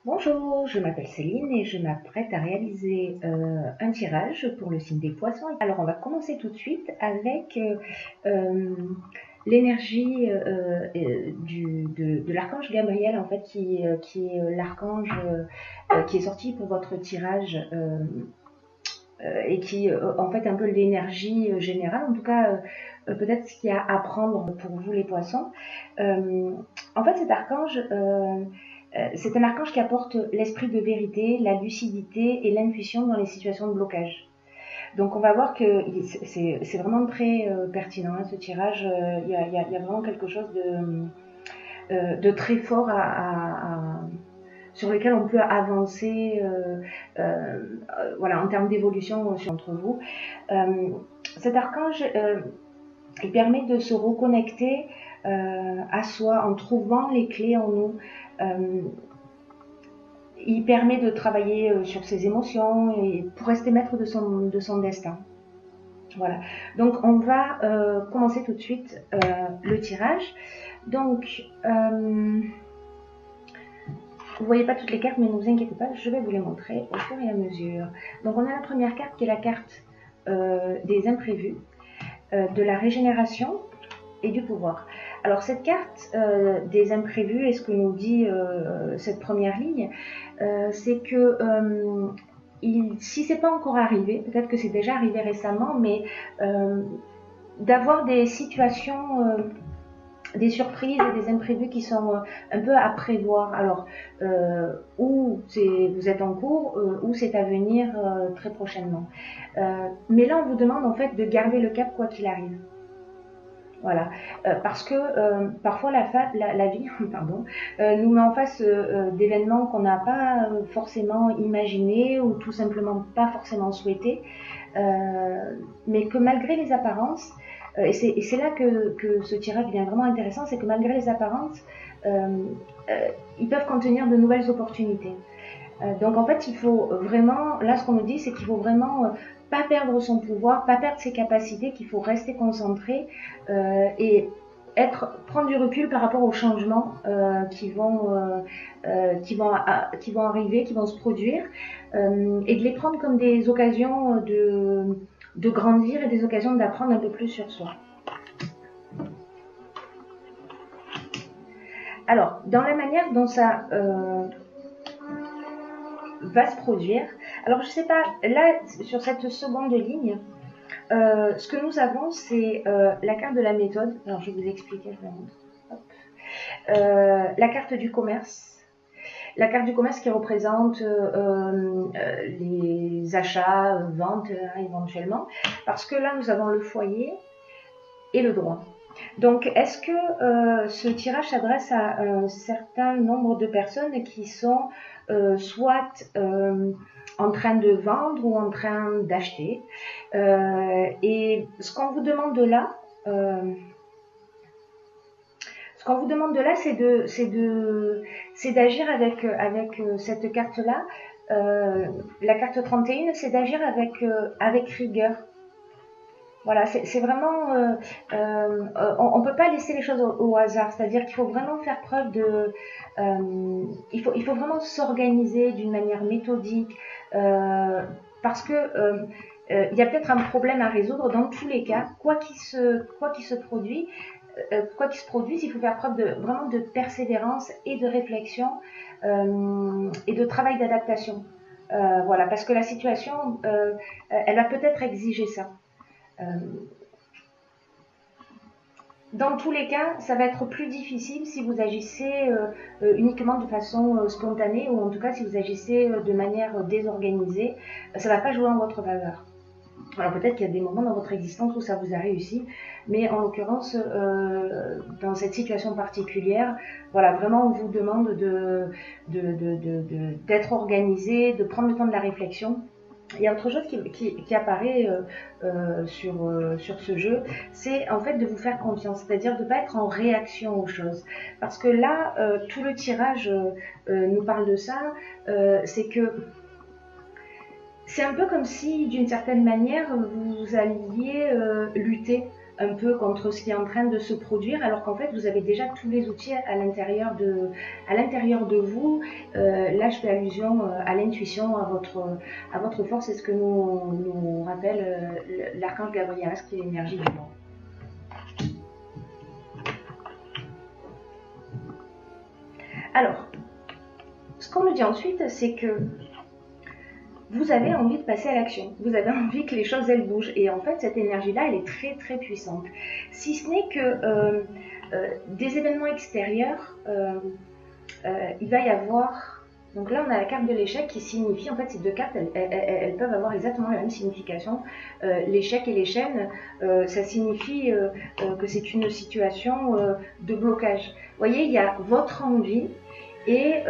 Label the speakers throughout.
Speaker 1: Bonjour, je m'appelle Céline et je m'apprête à réaliser un tirage pour le signe des poissons. Alors on va commencer tout de suite avec euh, l'énergie de l'archange Gabriel en fait qui est l'archange qui est sorti pour votre tirage et qui en fait un peu l'énergie générale, en tout cas peut-être ce qu'il y a à prendre pour vous les poissons. En fait cet archange c'est un archange qui apporte l'esprit de vérité, la lucidité et l'intuition dans les situations de blocage. Donc on va voir que c'est vraiment très pertinent hein, ce tirage. Il y a vraiment quelque chose de très fort sur lequel on peut avancer voilà, en termes d'évolution entre vous. Cet archange, il permet de se reconnecter à soi en trouvant les clés en nous. Il permet de travailler sur ses émotions et pour rester maître de son destin. Voilà. Donc on va commencer tout de suite le tirage. Donc vous voyez pas toutes les cartes, mais ne vous inquiétez pas, je vais vous les montrer au fur et à mesure. Donc on a la première carte qui est la carte des imprévus, de la régénération et du pouvoir. Alors cette carte des imprévus, et ce que nous dit cette première ligne, c'est que si c'est pas encore arrivé, peut-être que c'est déjà arrivé récemment, mais d'avoir des situations, des surprises et des imprévus qui sont un peu à prévoir. Alors, ou vous êtes en cours, ou c'est à venir très prochainement. Mais là, on vous demande en fait de garder le cap quoi qu'il arrive. Voilà, parce que parfois la vie pardon, nous met en face d'événements qu'on n'a pas forcément imaginés ou tout simplement pas forcément souhaités, mais que malgré les apparences, et c'est là que ce tirage devient vraiment intéressant, c'est que malgré les apparences, ils peuvent contenir de nouvelles opportunités. Donc en fait, il faut vraiment, là ce qu'on nous dit, c'est qu'il faut vraiment pas perdre son pouvoir, pas perdre ses capacités, qu'il faut rester concentré et prendre du recul par rapport aux changements qui vont arriver, qui vont se produire, et de les prendre comme des occasions de grandir et des occasions d'apprendre un peu plus sur soi. Alors, dans la manière dont ça va se produire. Alors je sais pas, là sur cette seconde ligne, ce que nous avons c'est la carte de la méthode. Alors je vais vous expliquer, je vais montrer. La carte du commerce. La carte du commerce qui représente les achats, ventes éventuellement. Parce que là nous avons le foyer et le droit. Donc, est-ce que ce tirage s'adresse à un certain nombre de personnes qui sont soit en train de vendre ou en train d'acheter et ce qu'on vous demande là, c'est d'agir avec cette carte-là. La carte 31, c'est d'agir avec rigueur. Voilà, c'est vraiment, on peut pas laisser les choses au hasard. C'est-à-dire qu'il faut vraiment faire preuve de, il faut vraiment s'organiser d'une manière méthodique, parce que il y a peut-être un problème à résoudre. Dans tous les cas, quoi qu'il se produise, il faut faire preuve vraiment de persévérance et de réflexion et de travail d'adaptation. Voilà, parce que la situation, elle va peut-être exiger ça. Dans tous les cas, ça va être plus difficile si vous agissez uniquement de façon spontanée ou en tout cas si vous agissez de manière désorganisée, ça ne va pas jouer en votre faveur. Alors peut-être qu'il y a des moments dans votre existence où ça vous a réussi, mais en l'occurrence, dans cette situation particulière, voilà, vraiment on vous demande d'être organisé, de prendre le temps de la réflexion. Il y a autre chose qui apparaît sur ce jeu, c'est en fait de vous faire confiance, c'est-à-dire de ne pas être en réaction aux choses. Parce que là, tout le tirage nous parle de ça, c'est que c'est un peu comme si, d'une certaine manière, vous alliez lutter un peu contre ce qui est en train de se produire, alors qu'en fait, vous avez déjà tous les outils à l'intérieur de vous. Là, là, je fais allusion à l'intuition, à votre force, c'est ce que nous rappelle l'archange Gabriel, qui est l'énergie du monde. Alors, ce qu'on nous dit ensuite, c'est que vous avez envie de passer à l'action. Vous avez envie que les choses, elles bougent. Et en fait, cette énergie-là, elle est très, très puissante. Si ce n'est que des événements extérieurs, il va y avoir... Donc là, on a la carte de l'échec qui signifie... En fait, ces deux cartes, elles peuvent avoir exactement la même signification. L'échec et les chaînes, ça signifie que c'est une situation de blocage. Vous voyez, il y a votre envie... Et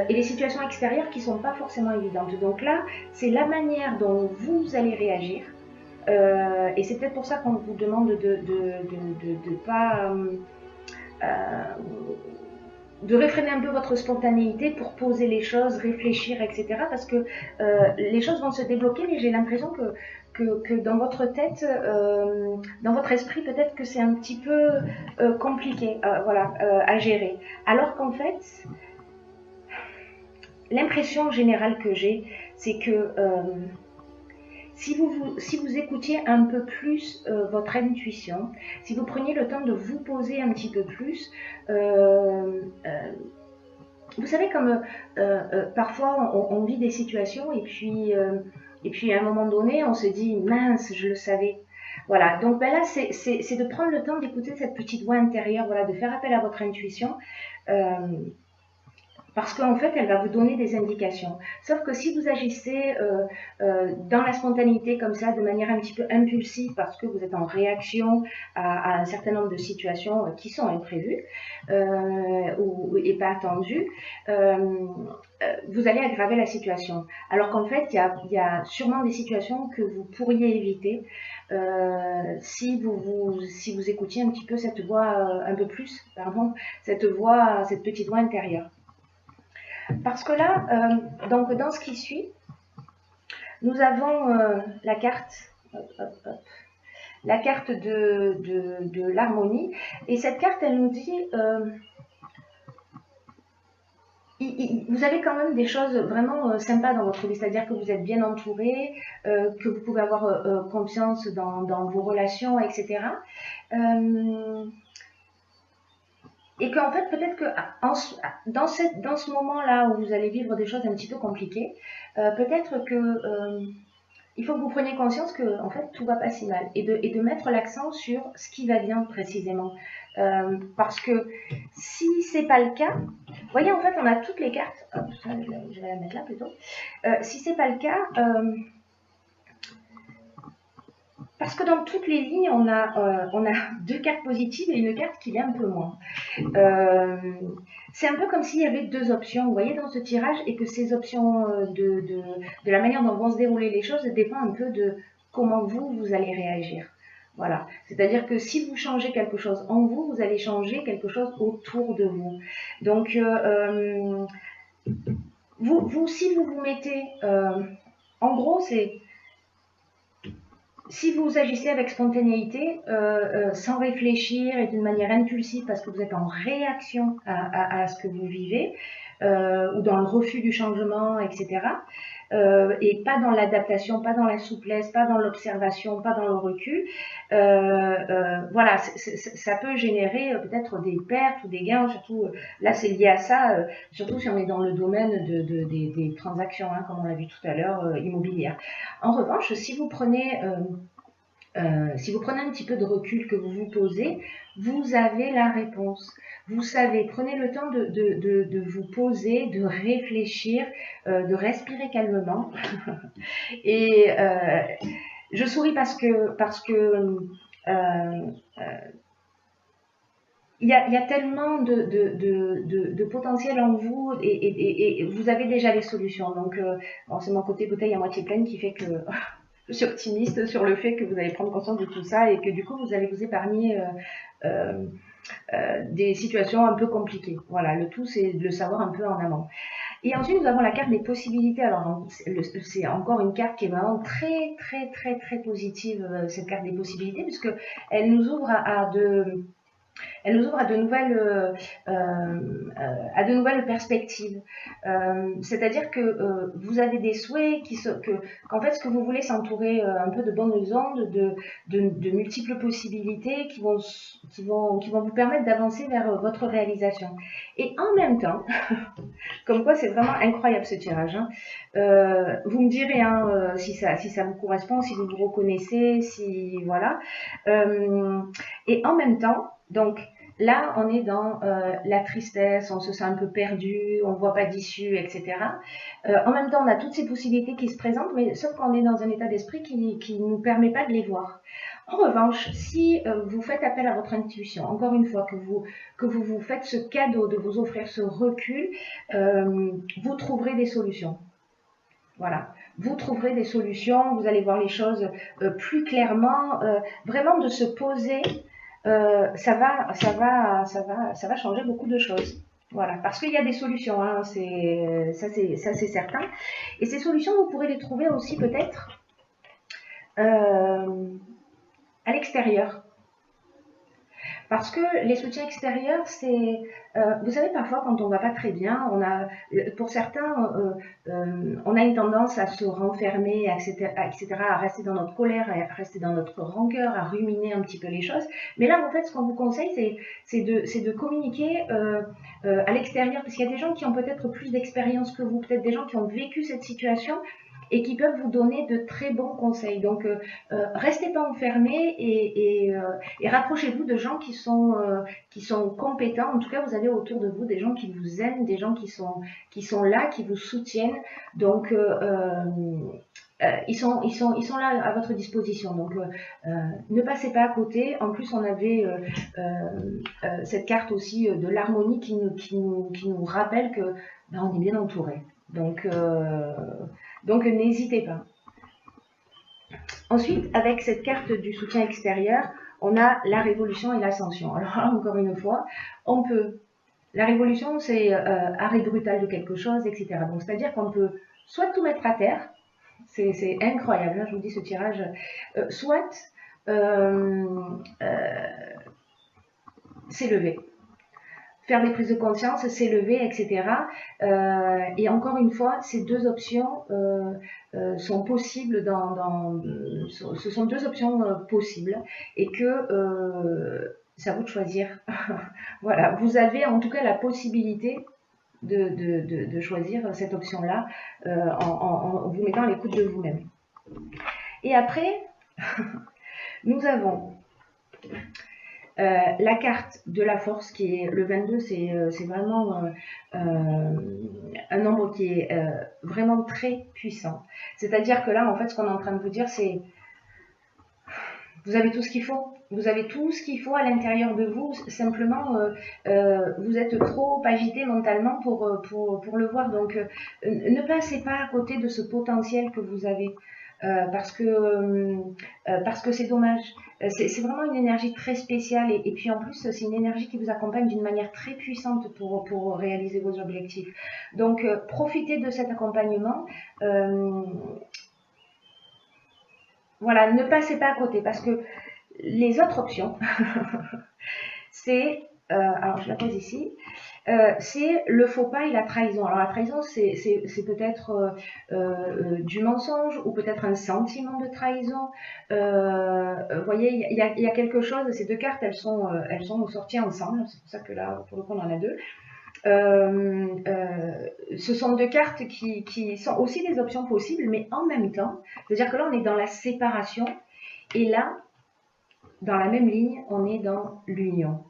Speaker 1: les situations extérieures qui ne sont pas forcément évidentes. Donc là, c'est la manière dont vous allez réagir. Et c'est peut-être pour ça qu'on vous demande de pas... de réfréner un peu votre spontanéité pour poser les choses, réfléchir, etc. Parce que les choses vont se débloquer, mais j'ai l'impression que dans votre tête, dans votre esprit, peut-être que c'est un petit peu compliqué à gérer. Alors qu'en fait... L'impression générale que j'ai, c'est que si vous écoutiez un peu plus votre intuition, si vous preniez le temps de vous poser un petit peu plus, vous savez comme parfois on vit des situations et puis à un moment donné on se dit mince, je le savais. Voilà, donc ben là c'est de prendre le temps d'écouter cette petite voix intérieure, voilà, de faire appel à votre intuition. Parce qu'en fait, elle va vous donner des indications. Sauf que si vous agissez dans la spontanéité comme ça, de manière un petit peu impulsive, parce que vous êtes en réaction à un certain nombre de situations qui sont imprévues et pas attendues, vous allez aggraver la situation. Alors qu'en fait, il y a sûrement des situations que vous pourriez éviter si vous écoutiez un petit peu cette voix, un peu plus, pardon, cette petite voix intérieure. Parce que là, donc dans ce qui suit, nous avons la carte, la carte de l'harmonie. Et cette carte, elle nous dit, vous avez quand même des choses vraiment sympas dans votre vie, c'est-à-dire que vous êtes bien entouré, que vous pouvez avoir confiance dans vos relations, etc. Et qu'en fait, peut-être que dans ce moment-là où vous allez vivre des choses un petit peu compliquées, peut-être que il faut que vous preniez conscience que en fait, tout va pas si mal. Et de mettre l'accent sur ce qui va bien précisément. Parce que si c'est pas le cas, vous voyez, en fait, on a toutes les cartes. Hop, ça, je vais la mettre là plutôt. Si c'est pas le cas... parce que dans toutes les lignes, on a deux cartes positives et une carte qui l'est un peu moins. C'est un peu comme s'il y avait deux options, vous voyez, dans ce tirage, et que ces options de la manière dont vont se dérouler les choses dépendent un peu de comment vous allez réagir. Voilà. C'est-à-dire que si vous changez quelque chose en vous, vous allez changer quelque chose autour de vous. Donc, si vous vous mettez... en gros, c'est... Si vous agissez avec spontanéité, sans réfléchir et d'une manière impulsive parce que vous êtes en réaction à ce que vous vivez, ou dans le refus du changement, etc., et pas dans l'adaptation, pas dans la souplesse, pas dans l'observation, pas dans le recul, voilà, ça peut générer peut-être des pertes ou des gains, surtout, là c'est lié à ça, surtout si on est dans le domaine des transactions, hein, comme on l'a vu tout à l'heure, immobilières. En revanche, si vous prenez un petit peu de recul, que vous vous posez, vous avez la réponse. Vous savez, prenez le temps de vous poser, de réfléchir, de respirer calmement. Et je souris parce que il y a tellement de potentiel en vous et vous avez déjà les solutions. Donc, bon, c'est mon côté bouteille à moitié pleine qui fait que je suis optimiste sur le fait que vous allez prendre conscience de tout ça et que du coup, vous allez vous épargner des situations un peu compliquées. Voilà, le tout, c'est de le savoir un peu en amont. Et ensuite, nous avons la carte des possibilités. Alors, c'est encore une carte qui est vraiment très, très, très, très positive, cette carte des possibilités, puisque elle nous ouvre à de Elle nous ouvre à de nouvelles perspectives. C'est-à-dire que vous avez des souhaits qu'en fait, ce que vous voulez, s'entourer un peu de bonnes ondes, de multiples possibilités qui vont vous permettre d'avancer vers votre réalisation. Et en même temps, comme quoi c'est vraiment incroyable ce tirage, hein. Vous me direz hein, si ça vous correspond, si vous vous reconnaissez, si voilà. Et en même temps, donc là, on est dans la tristesse, on se sent un peu perdu, on ne voit pas d'issue, etc. En même temps, on a toutes ces possibilités qui se présentent, mais sauf qu'on est dans un état d'esprit qui ne nous permet pas de les voir. En revanche, si vous faites appel à votre intuition, encore une fois, que vous faites ce cadeau de vous offrir ce recul, vous trouverez des solutions. Voilà, vous trouverez des solutions, vous allez voir les choses plus clairement, vraiment de se poser, ça va changer beaucoup de choses. Voilà, parce qu'il y a des solutions, hein, ça c'est certain. Et ces solutions, vous pourrez les trouver aussi peut-être à l'extérieur. Parce que les soutiens extérieurs, c'est, vous savez, parfois quand on va pas très bien, pour certains, on a une tendance à se renfermer, etc., à rester dans notre colère, à rester dans notre rancœur, à ruminer un petit peu les choses. Mais là, en fait, ce qu'on vous conseille, c'est de communiquer à l'extérieur, parce qu'il y a des gens qui ont peut-être plus d'expérience que vous, peut-être des gens qui ont vécu cette situation et qui peuvent vous donner de très bons conseils. Donc, restez pas enfermés et rapprochez-vous de gens qui sont compétents. En tout cas, vous avez autour de vous des gens qui vous aiment, des gens qui sont là, qui vous soutiennent. Donc, ils sont là à votre disposition. Donc, ne passez pas à côté. En plus, on avait cette carte aussi de l'harmonie qui nous rappelle que ben, on est bien entouré. Donc n'hésitez pas. Ensuite, avec cette carte du soutien extérieur, on a la révolution et l'ascension. Alors là, encore une fois, la révolution, c'est arrêt brutal de quelque chose, etc. Donc, c'est-à-dire qu'on peut soit tout mettre à terre, c'est incroyable, hein, je vous dis ce tirage, soit s'élever. Faire des prises de conscience, s'élever, etc. Et encore une fois, ces deux options sont possibles ce sont deux options possibles et que c'est à vous de choisir. Voilà, vous avez en tout cas la possibilité de choisir cette option-là en vous mettant à l'écoute de vous-même. Et après, nous avons la carte de la force qui est le 22, c'est vraiment un nombre qui est vraiment très puissant. C'est-à-dire que là, en fait, ce qu'on est en train de vous dire, c'est vous avez tout ce qu'il faut. Vous avez tout ce qu'il faut à l'intérieur de vous. Simplement, vous êtes trop agité mentalement pour le voir. Donc, ne passez pas à côté de ce potentiel que vous avez. Parce que c'est dommage. C'est vraiment une énergie très spéciale et puis en plus c'est une énergie qui vous accompagne d'une manière très puissante pour réaliser vos objectifs. Donc profitez de cet accompagnement. Voilà, ne passez pas à côté parce que les autres options, c'est, alors je la pose ici, c'est le faux pas et la trahison. Alors la trahison, c'est peut-être du mensonge ou peut-être un sentiment de trahison. Vous voyez, il y a quelque chose, ces deux cartes, elles sont sorties ensemble, c'est pour ça que là, pour le coup, on en a deux. Ce sont deux cartes qui sont aussi des options possibles, mais en même temps, c'est-à-dire que là, on est dans la séparation, et là, dans la même ligne, on est dans l'union.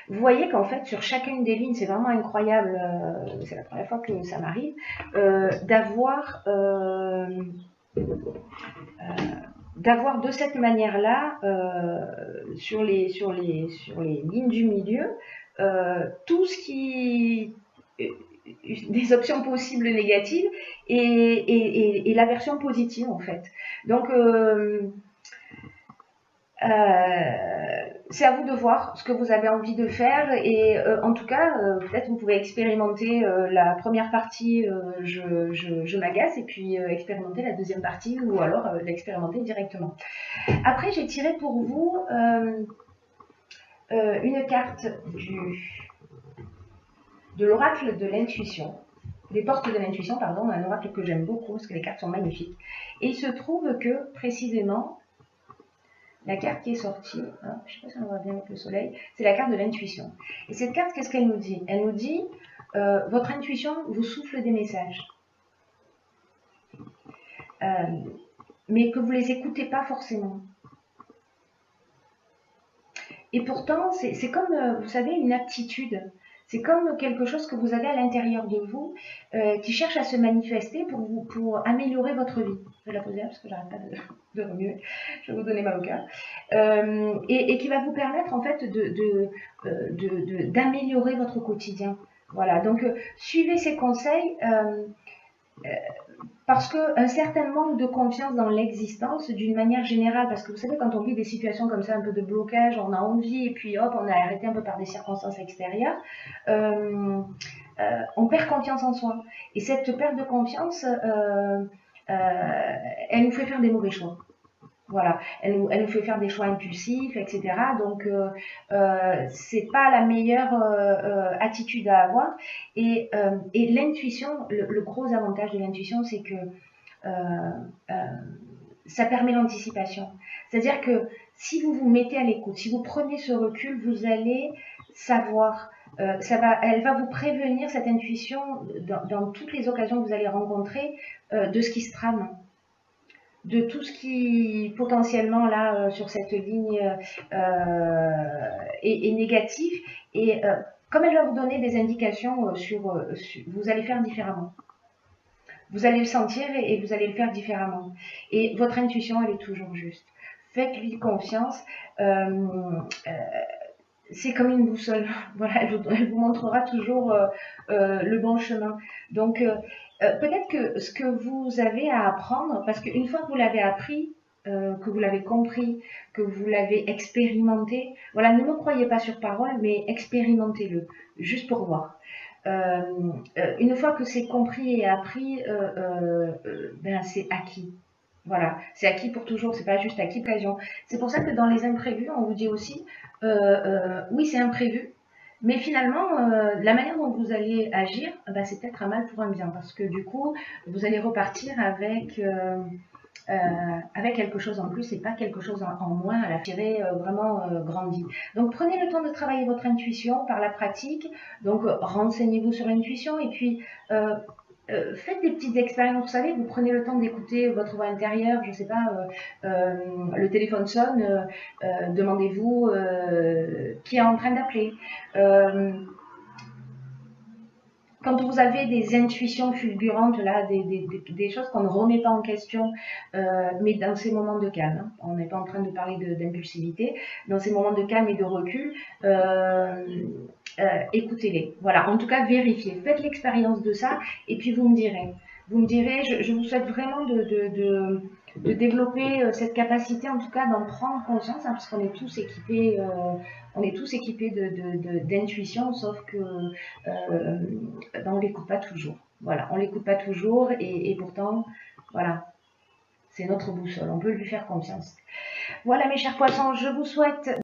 Speaker 1: Vous voyez qu'en fait, sur chacune des lignes, c'est vraiment incroyable, c'est la première fois que ça m'arrive, d'avoir de cette manière-là, sur les lignes du milieu, tout ce qui... des options possibles négatives et la version positive, en fait. Donc... c'est à vous de voir ce que vous avez envie de faire et en tout cas peut-être vous pouvez expérimenter la première partie je m'agace et puis expérimenter la deuxième partie ou alors l'expérimenter directement. Après j'ai tiré pour vous une carte de l'oracle de l'intuition, des portes de l'intuition, pardon, un oracle que j'aime beaucoup parce que les cartes sont magnifiques. Et il se trouve que précisément, la carte qui est sortie, hein, je ne sais pas si on voit bien avec le soleil, c'est la carte de l'intuition. Et cette carte, qu'est-ce qu'elle nous dit? Elle nous dit, votre intuition vous souffle des messages, mais que vous ne les écoutez pas forcément. Et pourtant, c'est comme, vous savez, une aptitude. C'est comme quelque chose que vous avez à l'intérieur de vous qui cherche à se manifester pour améliorer votre vie. Je vais la poser là parce que j'arrête pas de remuer. Je vais vous donner ma hauteur. Et qui va vous permettre en fait d'améliorer votre quotidien. Voilà, donc suivez ces conseils. Parce qu'un certain manque de confiance dans l'existence, d'une manière générale, parce que vous savez, quand on vit des situations comme ça, un peu de blocage, on a envie, et puis hop, on est arrêté un peu par des circonstances extérieures, on perd confiance en soi. Et cette perte de confiance, elle nous fait faire des mauvais choix. Voilà, elle nous fait faire des choix impulsifs, etc. Donc, c'est pas la meilleure attitude à avoir. Et l'intuition, le gros avantage de l'intuition, c'est que ça permet l'anticipation. C'est-à-dire que si vous vous mettez à l'écoute, si vous prenez ce recul, vous allez savoir. Elle va vous prévenir, cette intuition, dans toutes les occasions que vous allez rencontrer, de ce qui se trame, de tout ce qui potentiellement là sur cette ligne est négatif, et comme elle va vous donner des indications vous allez faire différemment. Vous allez le sentir et vous allez le faire différemment. Et votre intuition, elle est toujours juste. Faites-lui confiance. C'est comme une boussole. Voilà, elle vous montrera toujours le bon chemin. Donc, peut-être que ce que vous avez à apprendre, parce qu'une fois que vous l'avez appris, que vous l'avez compris, que vous l'avez expérimenté, voilà, ne me croyez pas sur parole, mais expérimentez-le, juste pour voir. Une fois que c'est compris et appris, ben c'est acquis. Voilà, c'est acquis pour toujours, c'est pas juste acquis pour l'occasion. C'est pour ça que dans les imprévus, on vous dit aussi, oui, c'est imprévu, mais finalement, la manière dont vous allez agir, bah, c'est peut-être un mal pour un bien, parce que du coup, vous allez repartir avec quelque chose en plus et pas quelque chose en moins à la tirer vraiment grandi. Donc prenez le temps de travailler votre intuition par la pratique, donc renseignez-vous sur l'intuition et puis faites des petites expériences, vous savez, vous prenez le temps d'écouter votre voix intérieure, je ne sais pas, le téléphone sonne, demandez-vous qui est en train d'appeler. Quand vous avez des intuitions fulgurantes, là, des choses qu'on ne remet pas en question, mais dans ces moments de calme, hein, on n'est pas en train de parler d'impulsivité, dans ces moments de calme et de recul, écoutez-les. Voilà, en tout cas, vérifiez, faites l'expérience de ça, et puis vous me direz. Vous me direz, je vous souhaite vraiment de développer cette capacité, en tout cas d'en prendre conscience, hein, parce qu'on est tous équipés, d'intuition, sauf que ben, on l'écoute pas toujours. Voilà, on l'écoute pas toujours, et pourtant, voilà, c'est notre boussole, on peut lui faire confiance. Voilà mes chers poissons, je vous souhaite